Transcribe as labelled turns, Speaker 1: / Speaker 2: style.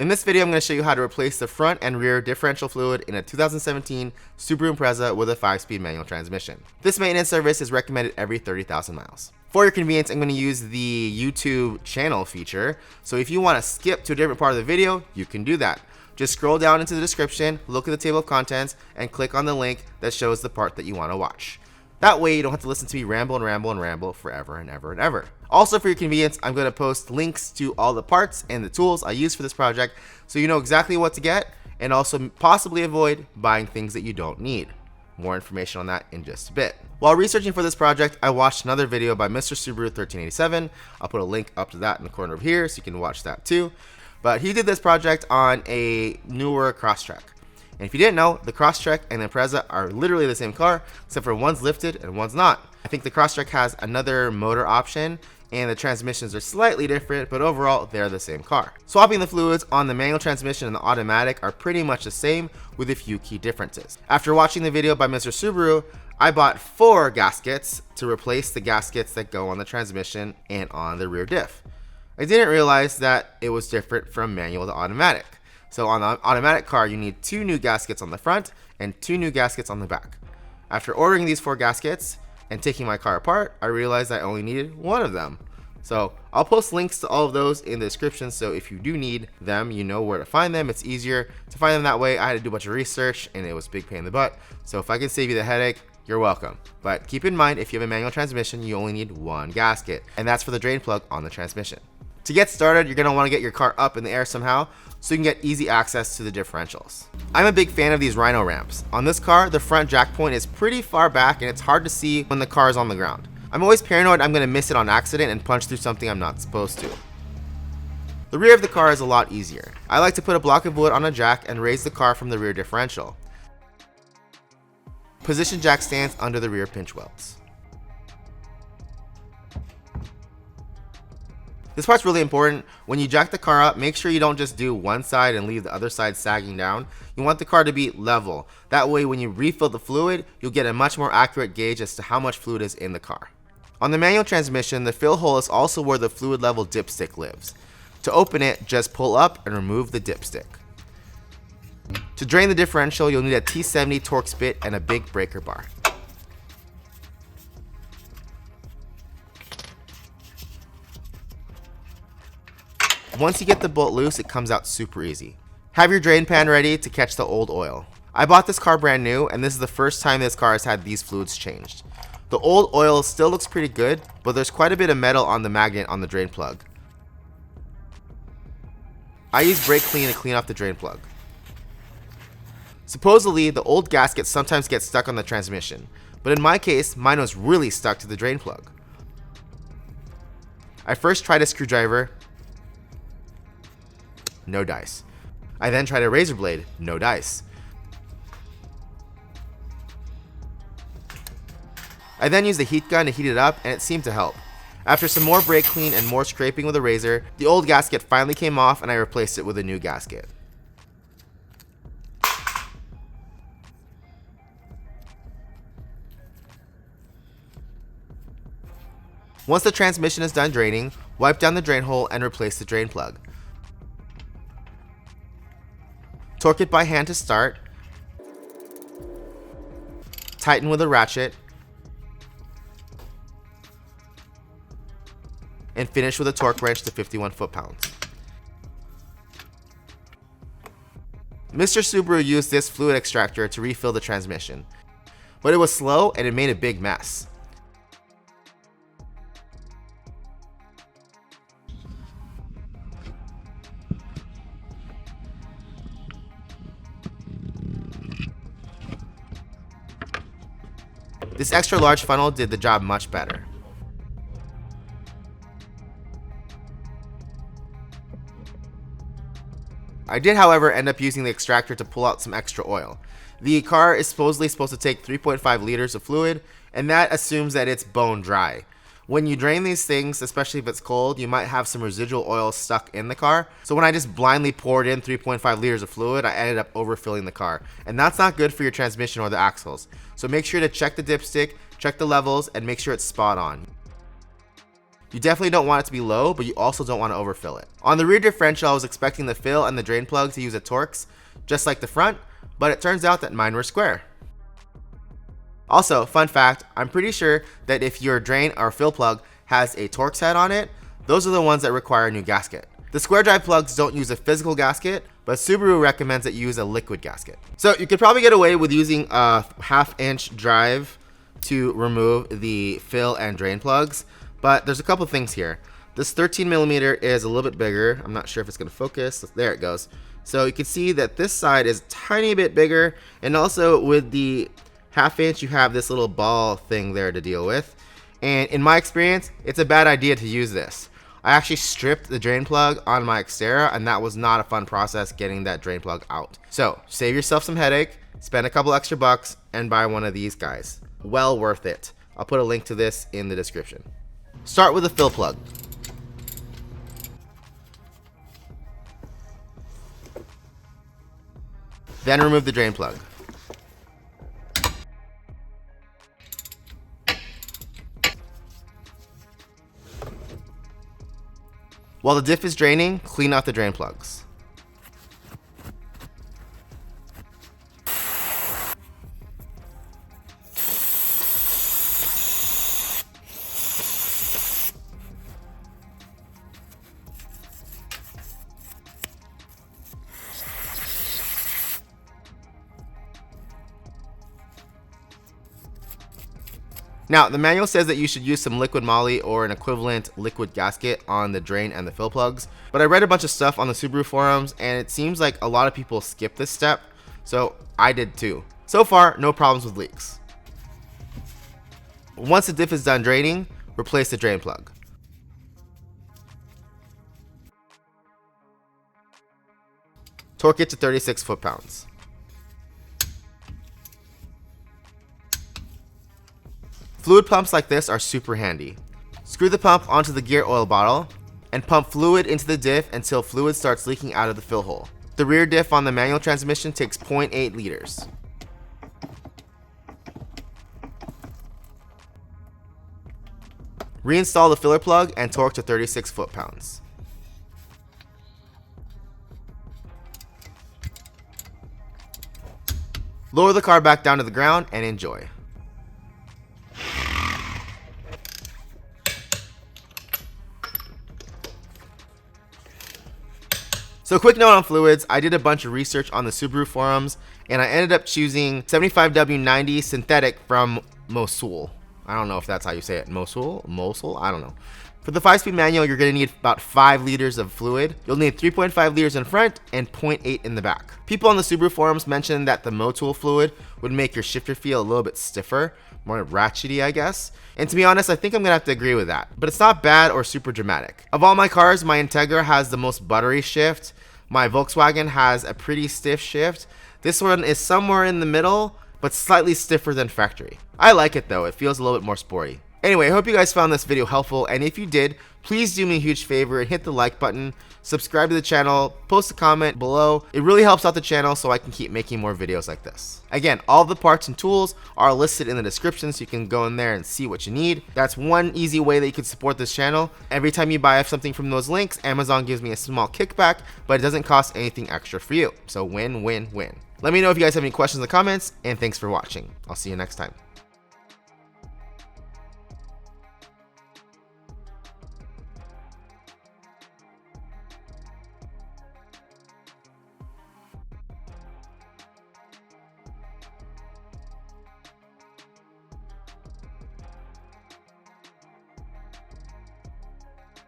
Speaker 1: In this video, I'm going to show you how to replace the front and rear differential fluid in a 2017 Subaru Impreza with a 5-speed manual transmission. This maintenance service is recommended every 30,000 miles. For your convenience, I'm going to use the YouTube channel feature, so if you want to skip to a different part of the video, you can do that. Just scroll down into the description, look at the table of contents, and click on the link that shows the part that you want to watch. That way you don't have to listen to me ramble and ramble and ramble forever and ever and ever. Also, for your convenience, I'm going to post links to all the parts and the tools I use for this project so you know exactly what to get and also possibly avoid buying things that you don't need. More information on that in just a bit. While researching for this project, I watched another video by Mr. Subaru 1387. I'll put a link up to that in the corner over here so you can watch that too. But he did this project on a newer Crosstrek. And if you didn't know, the Crosstrek and the Impreza are literally the same car, except for one's lifted and one's not. I think the Crosstrek has another motor option, and the transmissions are slightly different, but overall, they're the same car. Swapping the fluids on the manual transmission and the automatic are pretty much the same, with a few key differences. After watching the video by Mr. Subaru, I bought 4 gaskets to replace the gaskets that go on the transmission and on the rear diff. I didn't realize that it was different from manual to automatic. So on the automatic car, you need 2 new gaskets on the front and 2 new gaskets on the back. After ordering these 4 gaskets and taking my car apart, I realized I only needed 1 of them. So I'll post links to all of those in the description, so if you do need them, you know where to find them. It's easier to find them that way. I had to do a bunch of research and it was a big pain in the butt. So if I can save you the headache, you're welcome. But keep in mind, if you have a manual transmission, you only need 1 gasket, and that's for the drain plug on the transmission. To get started, you're going to want to get your car up in the air somehow so you can get easy access to the differentials. I'm a big fan of these Rhino ramps. On this car, the front jack point is pretty far back and it's hard to see when the car is on the ground. I'm always paranoid I'm going to miss it on accident and punch through something I'm not supposed to. The rear of the car is a lot easier. I like to put a block of wood on a jack and raise the car from the rear differential. Position jack stands under the rear pinch welds. This part's really important. When you jack the car up, make sure you don't just do one side and leave the other side sagging down. You want the car to be level. That way when you refill the fluid, you'll get a much more accurate gauge as to how much fluid is in the car. On the manual transmission, the fill hole is also where the fluid level dipstick lives. To open it, just pull up and remove the dipstick. To drain the differential, you'll need a T70 Torx bit and a big breaker bar. Once you get the bolt loose, it comes out super easy. Have your drain pan ready to catch the old oil. I bought this car brand new, and this is the first time this car has had these fluids changed. The old oil still looks pretty good, but there's quite a bit of metal on the magnet on the drain plug. I use brake clean to clean off the drain plug. Supposedly, the old gaskets sometimes get stuck on the transmission, but in my case, mine was really stuck to the drain plug. I first tried a screwdriver. No dice. I then tried a razor blade, no dice. I then used a heat gun to heat it up and it seemed to help. After some more brake clean and more scraping with a razor, the old gasket finally came off and I replaced it with a new gasket. Once the transmission is done draining, wipe down the drain hole and replace the drain plug. Torque it by hand to start, tighten with a ratchet, and finish with a torque wrench to 51 foot-pounds. Mr. Subaru used this fluid extractor to refill the transmission, but it was slow and it made a big mess. This extra large funnel did the job much better. I did, however, end up using the extractor to pull out some extra oil. The car is supposed to take 3.5 liters of fluid, and that assumes that it's bone dry. When you drain these things, especially if it's cold, you might have some residual oil stuck in the car. So when I just blindly poured in 3.5 liters of fluid, I ended up overfilling the car. And that's not good for your transmission or the axles. So make sure to check the dipstick, check the levels, and make sure it's spot on. You definitely don't want it to be low, but you also don't want to overfill it. On the rear differential, I was expecting the fill and the drain plug to use a Torx, just like the front, but it turns out that mine were square. Also, fun fact, I'm pretty sure that if your drain or fill plug has a Torx head on it, those are the ones that require a new gasket. The square drive plugs don't use a physical gasket, but Subaru recommends that you use a liquid gasket. So you could probably get away with using a 1/2-inch drive to remove the fill and drain plugs, but there's a couple things here. This 13mm is a little bit bigger. I'm not sure if it's going to focus. There it goes. So you can see that this side is a tiny bit bigger, and also with the 1/2-inch you have this little ball thing there to deal with. And in my experience, it's a bad idea to use this. I actually stripped the drain plug on my Xterra, and that was not a fun process getting that drain plug out. So save yourself some headache, spend a couple extra bucks, and buy one of these guys. Well worth it. I'll put a link to this in the description. Start with a fill plug. Then remove the drain plug. While the diff is draining, clean out the drain plugs. Now, the manual says that you should use some liquid moly or an equivalent liquid gasket on the drain and the fill plugs, but I read a bunch of stuff on the Subaru forums and it seems like a lot of people skip this step, so I did too. So far, no problems with leaks. Once the diff is done draining, replace the drain plug. Torque it to 36 foot-pounds. Fluid pumps like this are super handy. Screw the pump onto the gear oil bottle and pump fluid into the diff until fluid starts leaking out of the fill hole. The rear diff on the manual transmission takes 0.8 liters. Reinstall the filler plug and torque to 36 foot-pounds. Lower the car back down to the ground and enjoy. So quick note on fluids, I did a bunch of research on the Subaru forums and I ended up choosing 75W90 synthetic from Mosul. I don't know if that's how you say it. Mosul? I don't know. For the 5-speed manual, you're going to need about 5 liters of fluid. You'll need 3.5 liters in front and 0.8 in the back. People on the Subaru forums mentioned that the Motul fluid would make your shifter feel a little bit stiffer, more ratchety, I guess. And to be honest, I think I'm going to have to agree with that. But it's not bad or super dramatic. Of all my cars, my Integra has the most buttery shift. My Volkswagen has a pretty stiff shift. This one is somewhere in the middle, but slightly stiffer than factory. I like it though, it feels a little bit more sporty. Anyway, I hope you guys found this video helpful, and if you did, please do me a huge favor and hit the like button, subscribe to the channel, post a comment below. It really helps out the channel so I can keep making more videos like this. Again, all the parts and tools are listed in the description so you can go in there and see what you need. That's one easy way that you can support this channel. Every time you buy something from those links, Amazon gives me a small kickback, but it doesn't cost anything extra for you. So win, win, win. Let me know if you guys have any questions in the comments, and thanks for watching. I'll see you next time.